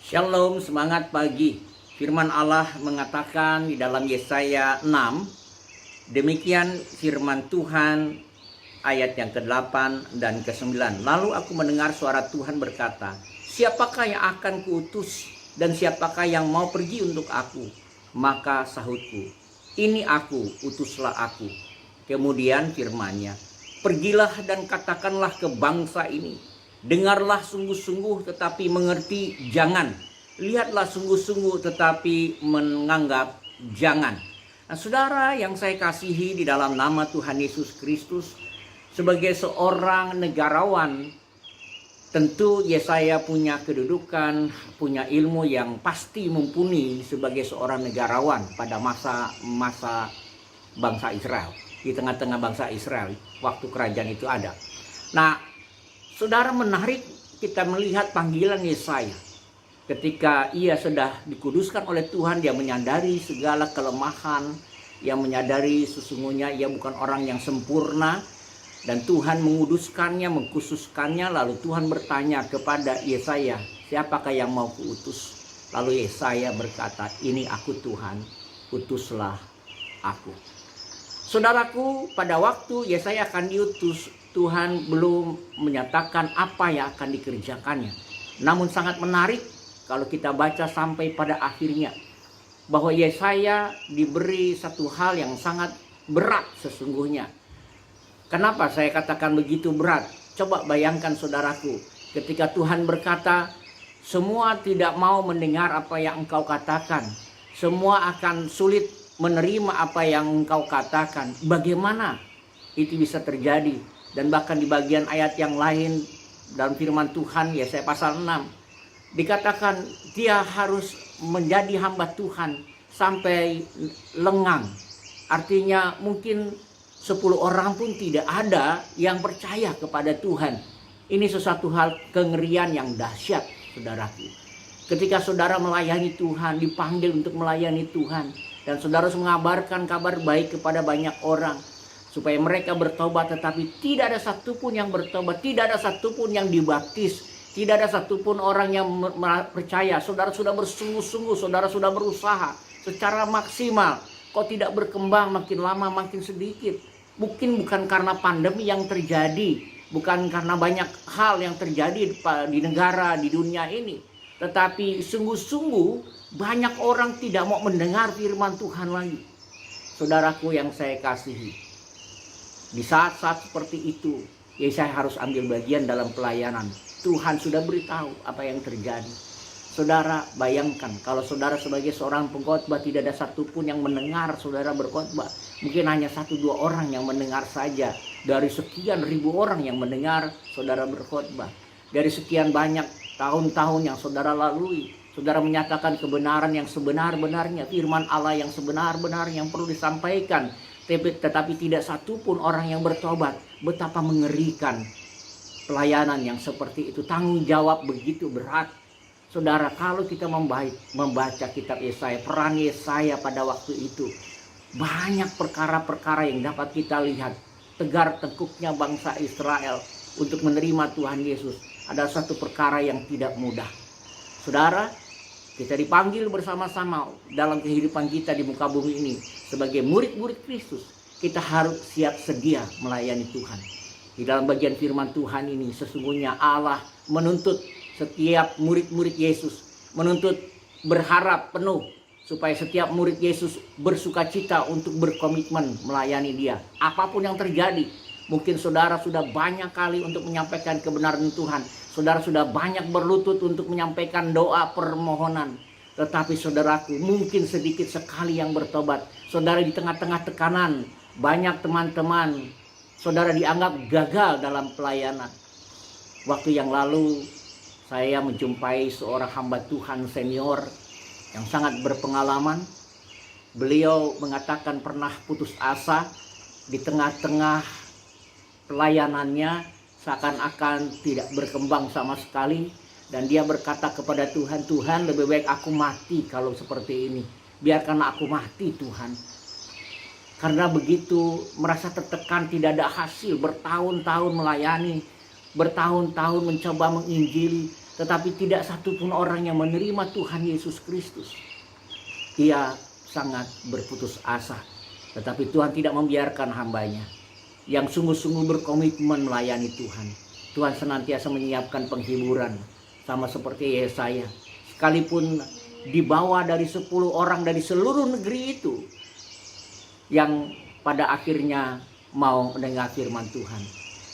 Shalom, semangat pagi. Firman Allah mengatakan di dalam Yesaya 6, demikian firman Tuhan ayat yang ke-8 dan ke-9. Lalu aku mendengar suara Tuhan berkata, siapakah yang akan kuutus dan siapakah yang mau pergi untuk aku? Maka sahutku, ini aku, utuslah aku. Kemudian firman-Nya, pergilah dan katakanlah ke bangsa ini, dengarlah sungguh-sungguh tetapi mengerti jangan. Lihatlah sungguh-sungguh tetapi menganggap jangan. Nah, saudara yang saya kasihi di dalam nama Tuhan Yesus Kristus, sebagai seorang negarawan, tentu Yesaya punya kedudukan, punya ilmu yang pasti mumpuni sebagai seorang negarawan pada masa bangsa Israel. Di tengah-tengah bangsa Israel, waktu kerajaan itu ada. Nah, saudara, menarik kita melihat panggilan Yesaya. Ketika ia sudah dikuduskan oleh Tuhan, dia menyadari segala kelemahan, ia menyadari sesungguhnya ia bukan orang yang sempurna, dan Tuhan menguduskannya, mengkhususkannya. Lalu Tuhan bertanya kepada Yesaya, siapakah yang mau kuutus? Lalu Yesaya berkata, ini aku Tuhan, utuslah aku. Saudaraku, pada waktu Yesaya akan diutus, Tuhan belum menyatakan apa yang akan dikerjakannya. Namun sangat menarik kalau kita baca sampai pada akhirnya, bahwa Yesaya diberi satu hal yang sangat berat sesungguhnya. Kenapa saya katakan begitu berat? Coba bayangkan saudaraku, ketika Tuhan berkata, semua tidak mau mendengar apa yang engkau katakan, semua akan sulit menerima apa yang engkau katakan. Bagaimana itu bisa terjadi? Dan bahkan di bagian ayat yang lain dalam firman Tuhan, Yesaya pasal 6, dikatakan dia harus menjadi hamba Tuhan sampai lengang. Artinya mungkin 10 orang pun tidak ada yang percaya kepada Tuhan. Ini sesuatu hal kengerian yang dahsyat, saudaraku. Ketika saudara melayani Tuhan, dipanggil untuk melayani Tuhan, dan saudara harus mengabarkan kabar baik kepada banyak orang, supaya mereka bertobat, tetapi tidak ada satupun yang bertobat, tidak ada satupun yang dibaptis, tidak ada satupun orang yang percaya. Saudara sudah bersungguh-sungguh, saudara sudah berusaha secara maksimal, kok tidak berkembang, makin lama makin sedikit. Mungkin bukan karena pandemi yang terjadi, bukan karena banyak hal yang terjadi di negara, di dunia ini, tetapi sungguh-sungguh banyak orang tidak mau mendengar firman Tuhan lagi. Saudaraku yang saya kasihi, di saat-saat seperti itu, Yesaya harus ambil bagian dalam pelayanan. Tuhan sudah beritahu apa yang terjadi. Saudara bayangkan, kalau saudara sebagai seorang pengkhotbah tidak ada satupun yang mendengar saudara berkhotbah. Mungkin hanya 1-2 orang yang mendengar saja dari sekian ribu orang yang mendengar saudara berkhotbah. Dari sekian banyak tahun-tahun yang saudara lalui, saudara menyatakan kebenaran yang sebenar-benarnya, firman Allah yang sebenar-benarnya yang perlu disampaikan, tetapi tidak satupun orang yang bertobat. Betapa mengerikan pelayanan yang seperti itu. Tanggung jawab begitu berat. Saudara, kalau kita membaca kitab Yesaya, peran Yesaya pada waktu itu, banyak perkara-perkara yang dapat kita lihat. Tegar tengkuknya bangsa Israel untuk menerima Tuhan Yesus adalah satu perkara yang tidak mudah. Saudara, kita dipanggil bersama-sama dalam kehidupan kita di muka bumi ini sebagai murid-murid Kristus. Kita harus siap sedia melayani Tuhan. Di dalam bagian firman Tuhan ini, sesungguhnya Allah menuntut setiap murid-murid Yesus, menuntut berharap penuh supaya setiap murid Yesus bersukacita untuk berkomitmen melayani Dia. Apapun yang terjadi, mungkin saudara sudah banyak kali untuk menyampaikan kebenaran Tuhan. Saudara sudah banyak berlutut untuk menyampaikan doa permohonan. Tetapi saudaraku, mungkin sedikit sekali yang bertobat. Saudara di tengah-tengah tekanan, banyak teman-teman saudara dianggap gagal dalam pelayanan. Waktu yang lalu saya menjumpai seorang hamba Tuhan senior yang sangat berpengalaman. Beliau mengatakan pernah putus asa di tengah-tengah pelayanannya, seakan-akan tidak berkembang sama sekali. Dan dia berkata kepada Tuhan, Tuhan, lebih baik aku mati kalau seperti ini. Biarkanlah aku mati, Tuhan. Karena begitu merasa tertekan, tidak ada hasil, bertahun-tahun melayani, bertahun-tahun mencoba menginjili, tetapi tidak satupun orang yang menerima Tuhan Yesus Kristus. Ia sangat berputus asa, tetapi Tuhan tidak membiarkan hambanya yang sungguh-sungguh berkomitmen melayani Tuhan. Tuhan senantiasa menyiapkan penghiburan, sama seperti Yesaya. Sekalipun dibawa dari 10 orang dari seluruh negeri itu, yang pada akhirnya mau mendengar firman Tuhan.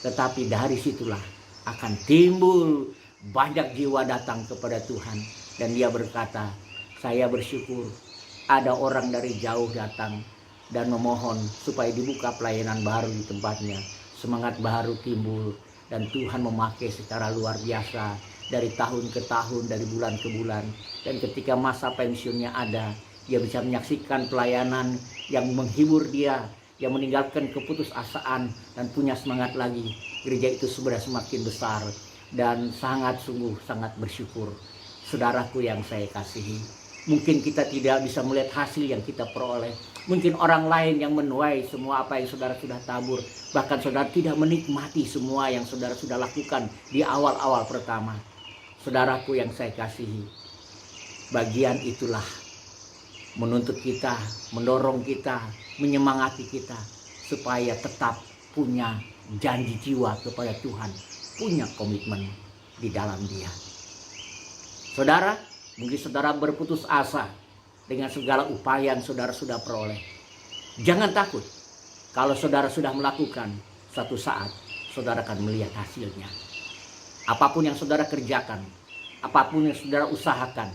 Tetapi dari situlah akan timbul banyak jiwa datang kepada Tuhan. Dan dia berkata, saya bersyukur ada orang dari jauh datang dan memohon supaya dibuka pelayanan baru di tempatnya. Semangat baru timbul dan Tuhan memakai secara luar biasa dari tahun ke tahun, dari bulan ke bulan. Dan ketika masa pensiunnya ada, dia bisa menyaksikan pelayanan yang menghibur dia, yang meninggalkan keputusasaan dan punya semangat lagi. Gereja itu sudah semakin besar dan sungguh sangat bersyukur. Saudaraku yang saya kasihi, mungkin kita tidak bisa melihat hasil yang kita peroleh. Mungkin orang lain yang menuai semua apa yang saudara sudah tabur. Bahkan saudara tidak menikmati semua yang saudara sudah lakukan di awal-awal pertama. Saudaraku yang saya kasihi, bagian itulah menuntut kita, mendorong kita, menyemangati kita supaya tetap punya janji jiwa kepada Tuhan, punya komitmen di dalam Dia. Saudara, mungkin saudara berputus asa dengan segala upaya yang saudara sudah peroleh. Jangan takut. Kalau saudara sudah melakukan, suatu saat saudara akan melihat hasilnya. Apapun yang saudara kerjakan, apapun yang saudara usahakan,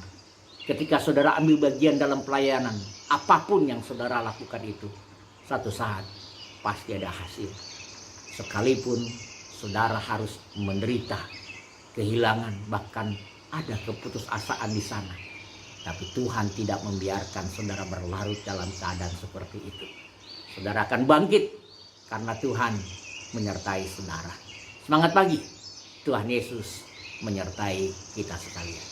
ketika saudara ambil bagian dalam pelayanan, apapun yang saudara lakukan itu, suatu saat pasti ada hasil. Sekalipun saudara harus menderita, kehilangan, bahkan ada keputusasaan di sana. Tapi Tuhan tidak membiarkan saudara berlarut dalam keadaan seperti itu. Saudara akan bangkit karena Tuhan menyertai saudara. Semangat pagi, Tuhan Yesus menyertai kita sekalian.